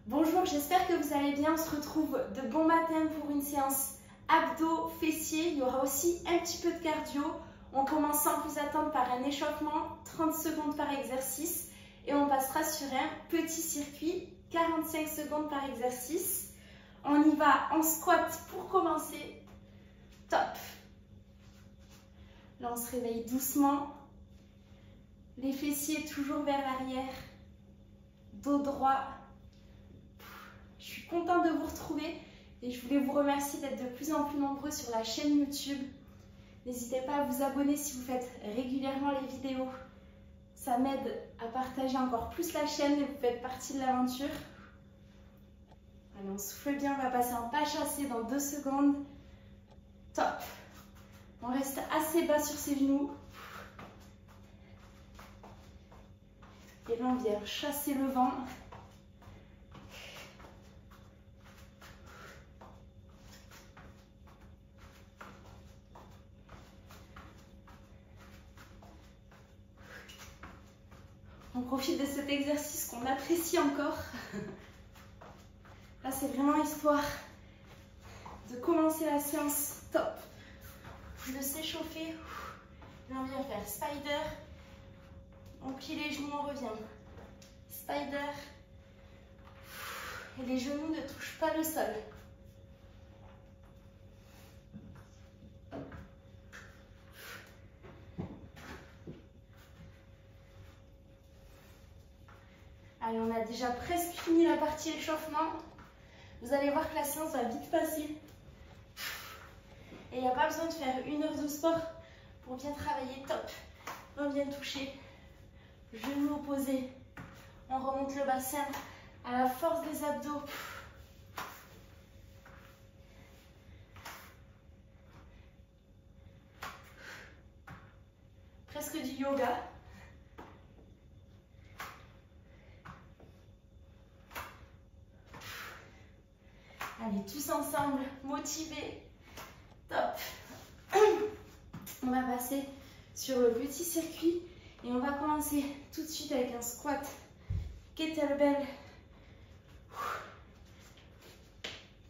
Bonjour, j'espère que vous allez bien. On se retrouve de bon matin pour une séance abdos, fessiers. Il y aura aussi un petit peu de cardio. On commence sans plus attendre par un échauffement, 30 secondes par exercice. Et on passera sur un petit circuit, 45 secondes par exercice. On y va en squat pour commencer. Top. Là, on se réveille doucement. Les fessiers toujours vers l'arrière. Dos droit. Je suis contente de vous retrouver et je voulais vous remercier d'être de plus en plus nombreux sur la chaîne YouTube. N'hésitez pas à vous abonner si vous faites régulièrement les vidéos. Ça m'aide à partager encore plus la chaîne et vous faites partie de l'aventure. Allez, on souffle bien, on va passer en pas chassé dans 2 secondes. Top. On reste assez bas sur ses genoux. Et là, on vient chasser le vent. On profite de cet exercice qu'on apprécie encore. Là, c'est vraiment histoire de commencer la séance. Top. De s'échauffer. Là, on vient faire spider. On plie les genoux, on revient. Spider. Et les genoux ne touchent pas le sol. Allez, on a déjà presque fini la partie échauffement. Vous allez voir que la séance va vite passer. Et il n'y a pas besoin de faire 1 heure de sport pour bien travailler. Top. On vient toucher. Genoux opposés. On remonte le bassin à la force des abdos. Presque du yoga. Allez, tous ensemble, motivés. Top. On va passer sur le petit circuit et on va commencer tout de suite avec un squat kettlebell.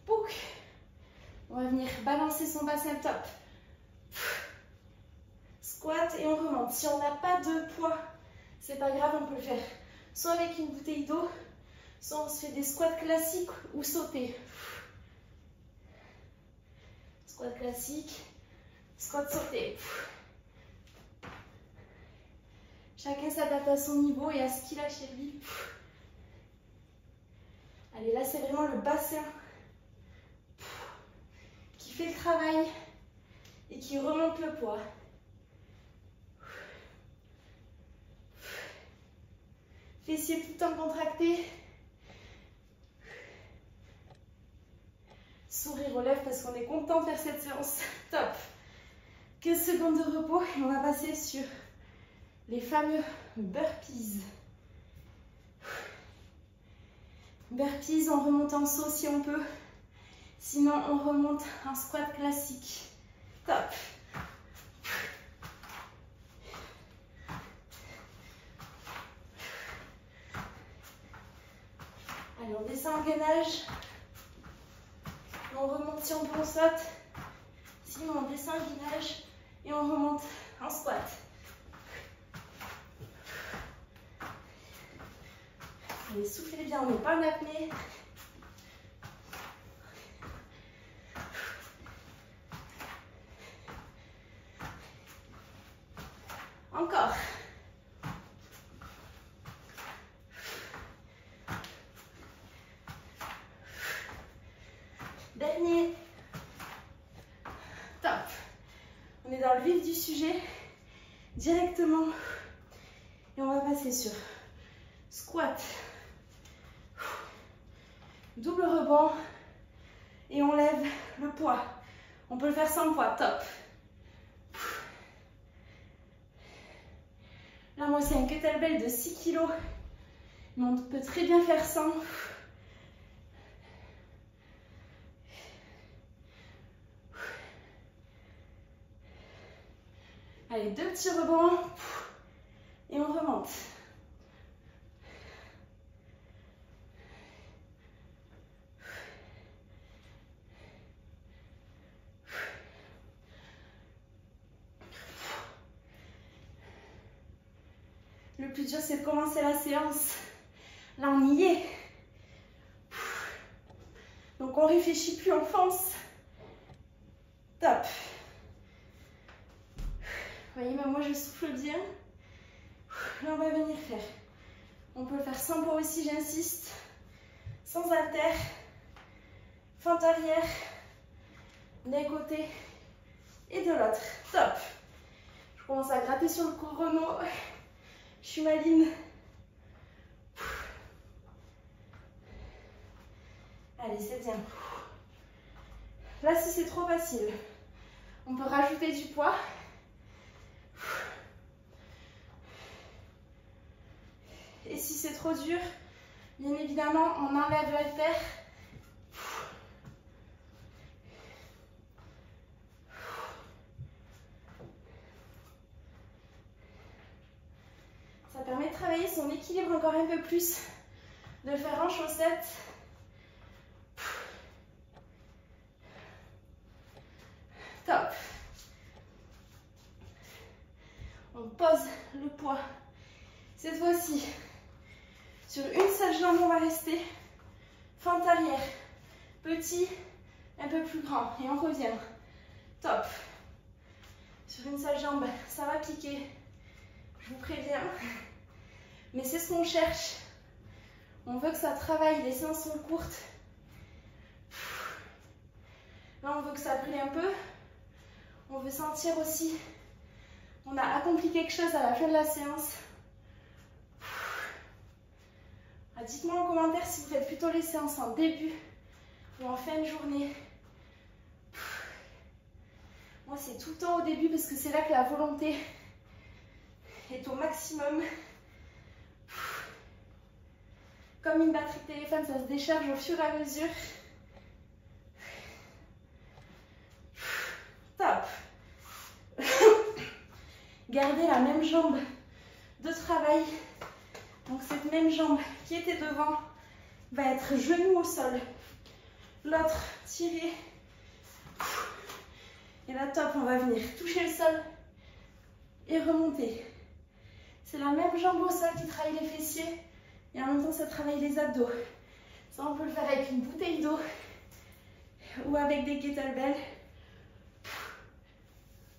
Pouc. On va venir balancer son bassin. Top. Squat et on remonte. Si on n'a pas de poids, c'est pas grave, on peut le faire soit avec une bouteille d'eau, soit on se fait des squats classiques ou sauter. Squat classique, squat sauté. Chacun s'adapte à son niveau et à ce qu'il a chez lui. Allez, là c'est vraiment le bassin qui fait le travail et qui remonte le poids. Fessiers tout le temps contractés. Sourire aux lèvres parce qu'on est content de faire cette séance. Top. 15 secondes de repos et on va passer sur les fameux burpees. Burpees, on remonte en saut si on peut. Sinon, on remonte en squat classique. Top. Allez, on descend en gainage. On remonte si on peut, on saute. Sinon, on descend en gainage et on remonte en squat. Allez, soufflez bien, on n'est pas en apnée. Encore. Dernier. Top. On est dans le vif du sujet. Directement. Et on va passer sur squat. Double rebond. Et on lève le poids. On peut le faire sans poids. Top. Là, moi, c'est un kettlebell de 6 kg. Mais on peut très bien faire sans. Allez, 2 petits rebonds. Et on remonte. Le plus dur, c'est de commencer la séance. Là, on y est. Donc, on réfléchit plus, on fonce. Top. Vous voyez, même moi, je souffle bien. Là, on va venir faire. On peut le faire sans poids aussi, j'insiste. Sans haltère. Fente arrière. D'un côté et de l'autre. Top. Je commence à gratter sur le chrono. Je suis maligne. Allez, c'est bien. Là, si c'est trop facile, on peut rajouter du poids. Et si c'est trop dur, bien évidemment, on enlève l'haltère. Ça permet de travailler son équilibre encore un peu plus, de le faire en chaussettes. Top. On pose le poids. Cette fois-ci, sur une seule jambe, on va rester. Fente arrière. Petit, un peu plus grand. Et on revient. Top. Sur une seule jambe, ça va piquer. Je vous préviens. Mais c'est ce qu'on cherche. On veut que ça travaille. Les séances sont courtes. Là, on veut que ça brille un peu. On veut sentir aussi qu'on a accompli quelque chose à la fin de la séance. Dites-moi en commentaire si vous faites plutôt les séances en début ou en fin de journée. Moi, c'est tout le temps au début parce que c'est là que la volonté est au maximum. Comme une batterie de téléphone, ça se décharge au fur et à mesure. Top. Gardez la même jambe de travail. Donc cette même jambe qui était devant va être genou au sol. L'autre tiré. Et là, top, on va venir toucher le sol et remonter. C'est la même jambe au sol qui travaille les fessiers et en même temps ça travaille les abdos. Ça, on peut le faire avec une bouteille d'eau ou avec des kettlebells.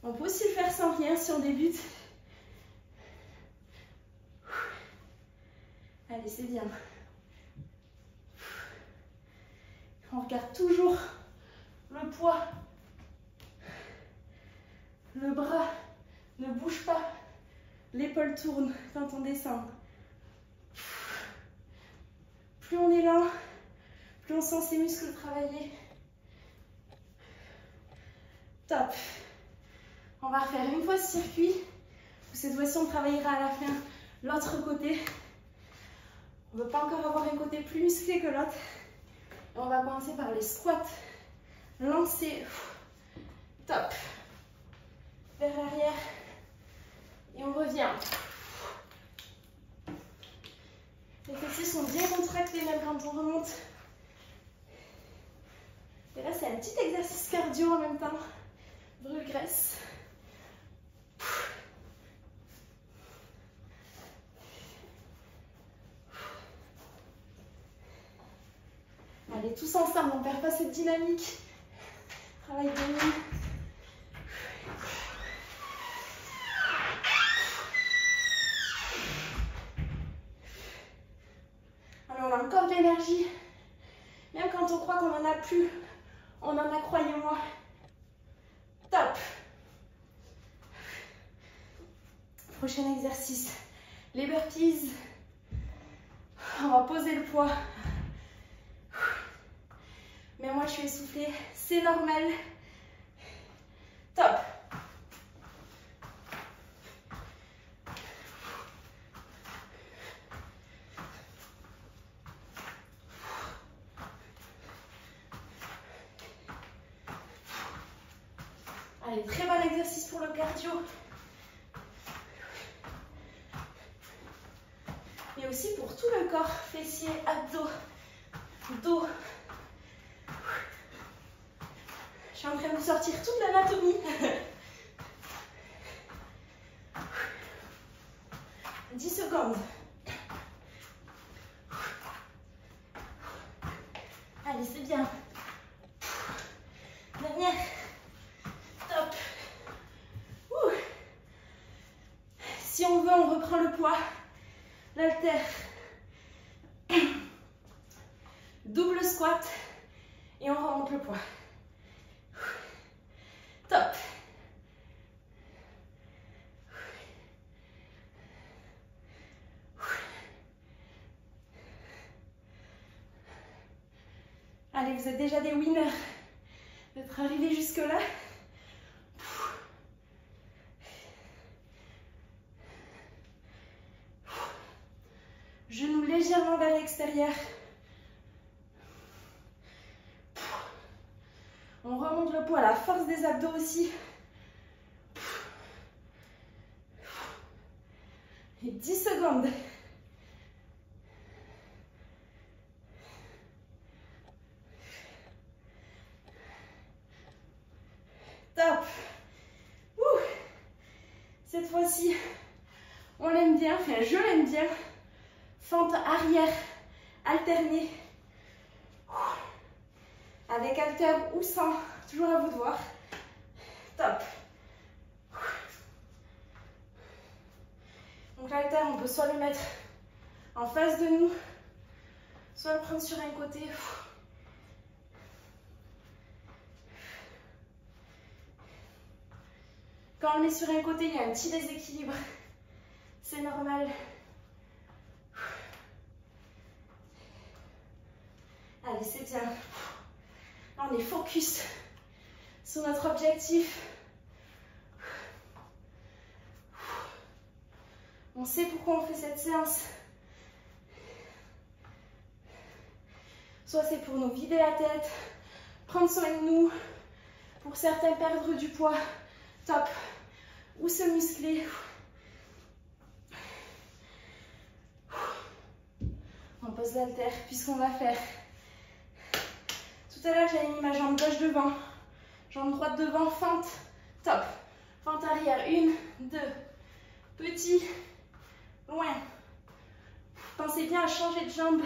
On peut aussi le faire sans rien si on débute. Allez, c'est bien. On regarde toujours le poids. Le bras ne bouge pas. L'épaule tourne quand on descend. Plus on est lent, plus on sent ses muscles travailler. Top. On va refaire une fois ce circuit. Cette fois-ci, on travaillera à la fin l'autre côté. On ne veut pas encore avoir un côté plus musclé que l'autre. On va commencer par les squats. Lancer. Top. Vers l'arrière. Et on revient. Les fessiers sont bien contractés même quand on remonte. Et là, c'est un petit exercice cardio en même temps. Brûle-graisse. Allez, tous ensemble, on ne perd pas cette dynamique. Travail de nuit. Alors, on a encore de l'énergie. Même quand on croit qu'on n'en a plus, on en a, croyez-moi. Top. Prochain exercice, les burpees. On va poser le poids. Mais moi, je suis essoufflée, c'est normal. Top. Allez, très bon exercice pour le cardio. Et aussi pour tout le corps, fessiers, abdos, dos. Je suis en train de vous sortir toute l'anatomie. 10 secondes. Allez, c'est bien. Dernière. Top. Ouh. Si on veut, on reprend le poids. L'haltère. Double squat. Et on remonte le poids. Top. Allez, vous êtes déjà des winners d'être arrivés jusque-là. Genoux légèrement vers l'extérieur. On remonte le poids à la force des abdos aussi. Et 10 secondes. Top. Ouh. Cette fois-ci, on l'aime bien, enfin je l'aime bien. Fente arrière alternée. Avec haltère ou sans, toujours à vous de voir. Top. Donc l'haltère, on peut soit le mettre en face de nous, soit le prendre sur un côté. Quand on le met sur un côté, il y a un petit déséquilibre. C'est normal. Allez, c'est bien. Là, on est focus sur notre objectif. On sait pourquoi on fait cette séance. Soit c'est pour nous vider la tête, prendre soin de nous, pour certains perdre du poids, top, ou se muscler. On pose l'haltère puisqu'on va faire. Tout à l'heure, j'avais mis ma jambe gauche devant, jambe droite devant, fente, top. Fente arrière, 1, 2, petit, loin. Pensez bien à changer de jambe.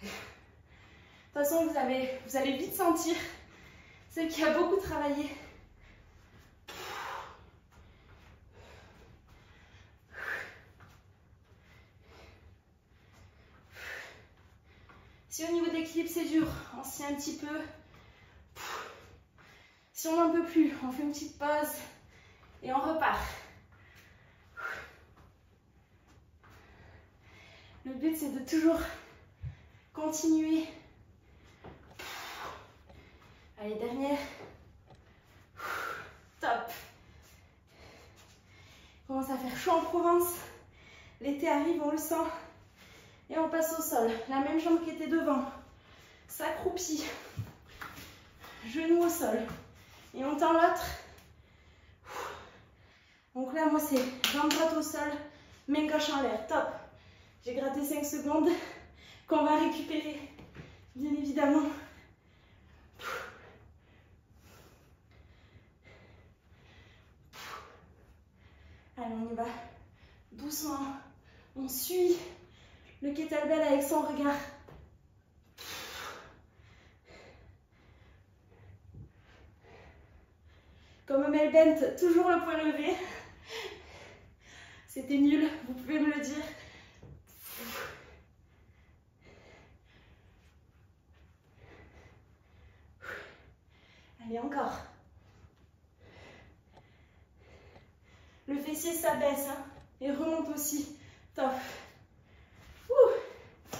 De toute façon, vous allez vite sentir celle qui a beaucoup travaillé. Si au niveau de l'équilibre c'est dur, on se tient un petit peu. Si on n'en peut plus, on fait une petite pause et on repart. Le but c'est de toujours continuer. Allez, dernière. Top. Il commence à faire chaud en Provence. L'été arrive, on le sent. Et on passe au sol. La même jambe qui était devant s'accroupit. Genou au sol. Et on tend l'autre. Donc là, moi, c'est jambe droite au sol, main gauche en l'air. Top. J'ai gratté 5 secondes qu'on va récupérer, bien évidemment. Allez, on y va. Doucement. On suit le kettlebell avec son regard. Comme Mel Bent, toujours le poing levé. C'était nul, vous pouvez me le dire. Allez, encore. Le fessier s'abaisse hein, et remonte aussi. Top. Ouh.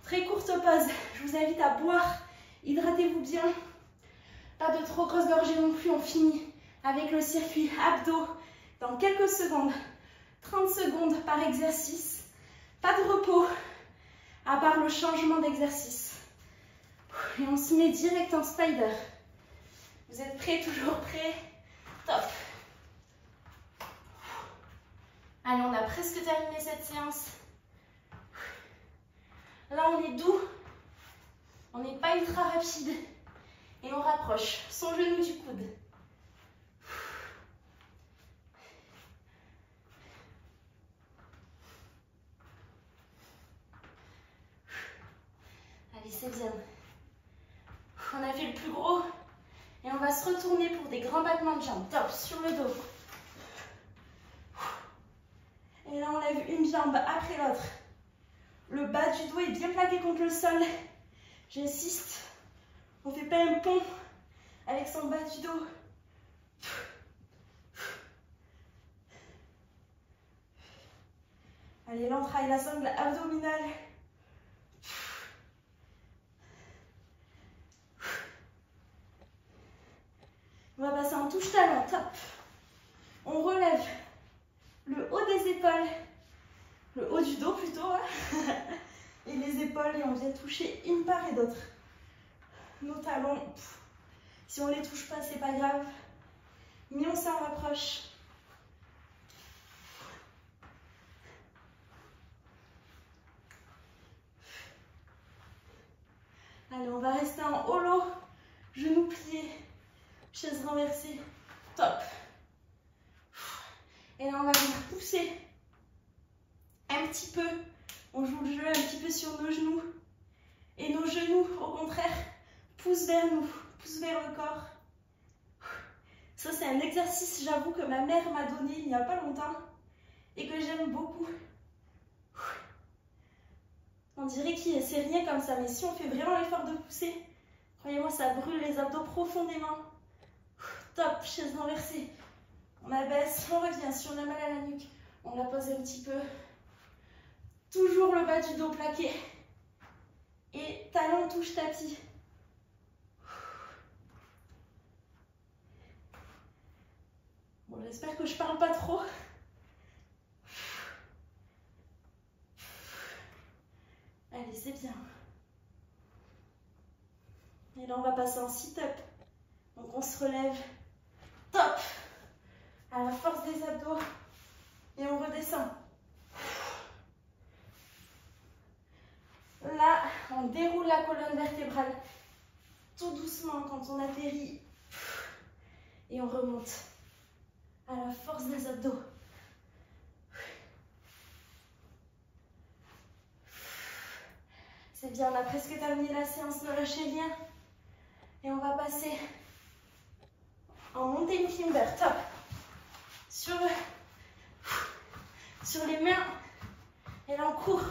Très courte pause. Je vous invite à boire. Hydratez-vous bien. Pas de trop grosse gorgée non plus. On finit avec le circuit abdos dans quelques secondes. 30 secondes par exercice. Pas de repos, à part le changement d'exercice. Et on se met direct en spider. Vous êtes prêts? Toujours prêts? Top. Allez, on a presque terminé cette séance. Là, on est doux. On n'est pas ultra rapide. Et on rapproche son genou du coude. Allez, c'est bien. On a fait le plus gros. Et on va se retourner pour des grands battements de jambes. Top, sur le dos. Et là, on lève une jambe après l'autre. Le bas du dos est bien plaqué contre le sol. J'insiste. On ne fait pas un pont avec son bas du dos. Allez, là, on travaille la sangle abdominale. On va passer en touche talon. Top. On relève le haut des épaules, le haut du dos plutôt, hein. Et les épaules, et on vient toucher une part et d'autre. Nos talons, si on ne les touche pas, c'est pas grave, mais on s'en rapproche. Allez, on va rester en holo, genoux pliés, chaise renversée. Top. Et là, on va venir pousser un petit peu. On joue le jeu un petit peu sur nos genoux. Et nos genoux, au contraire, poussent vers nous, poussent vers le corps. Ça, c'est un exercice, j'avoue, que ma mère m'a donné il n'y a pas longtemps et que j'aime beaucoup. On dirait que c'est rien comme ça, mais si on fait vraiment l'effort de pousser, croyez-moi, ça brûle les abdos profondément. Top, chaise renversée. On abaisse, on revient. Si on a mal à la nuque, on la pose un petit peu. Toujours le bas du dos plaqué. Et talon touche tapis. Bon, j'espère que je parle pas trop. Allez, c'est bien. Et là, on va passer en sit-up. Donc, on se relève. Top! À la force des abdos. Et on redescend. Là, on déroule la colonne vertébrale. Tout doucement quand on atterrit. Et on remonte. À la force des abdos. C'est bien, on a presque terminé la séance, ne lâchez rien. Et on va passer en montée climber, top. Sur les mains. Et là on court.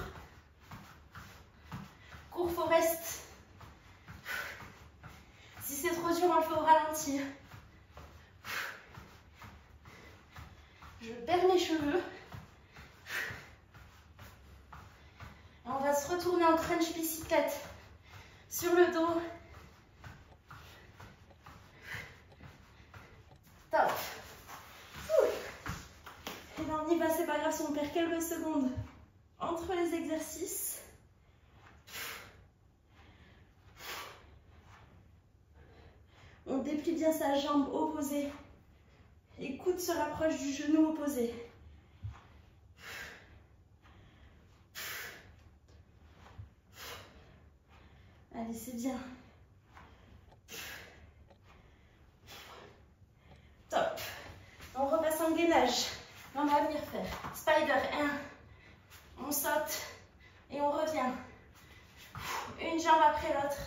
Cours forest. Si c'est trop dur, on le fait au ralenti. Je perds mes cheveux. Et on va se retourner en crunch bicyclette. Sur le dos. Top. Et là, on y va, c'est pas grave si on perd quelques secondes entre les exercices. On déplie bien sa jambe opposée. Et coude se rapproche du genou opposé. Allez, c'est bien. Top. On repasse en gainage. On va venir faire spider 1. On saute et on revient. Une jambe après l'autre.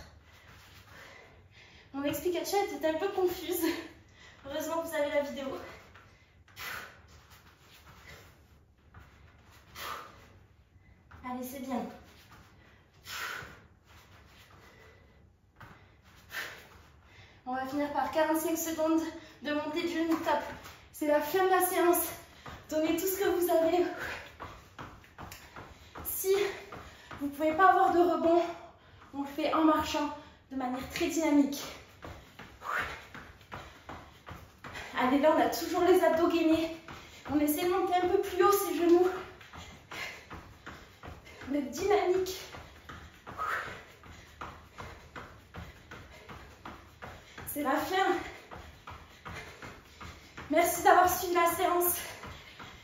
Mon explication était un peu confuse. Heureusement que vous avez la vidéo. Allez, c'est bien. On va finir par 45 secondes de montée de genou, top. C'est la fin de la séance. Donnez tout ce que vous avez. Si vous ne pouvez pas avoir de rebond, on le fait en marchant de manière très dynamique. Allez, là, on a toujours les abdos gainés. On essaie de monter un peu plus haut ses genoux. D'être dynamique. C'est la fin. Merci d'avoir suivi la séance.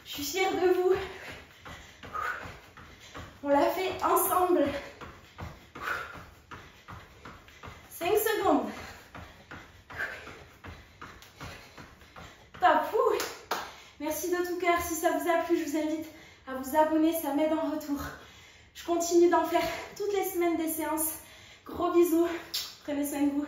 Je suis fière de vous. On l'a fait ensemble. 5 secondes. Top. Merci de tout cœur. Si ça vous a plu, je vous invite à vous abonner. Ça m'aide en retour. Je continue d'en faire toutes les semaines des séances. Gros bisous. Prenez soin de vous.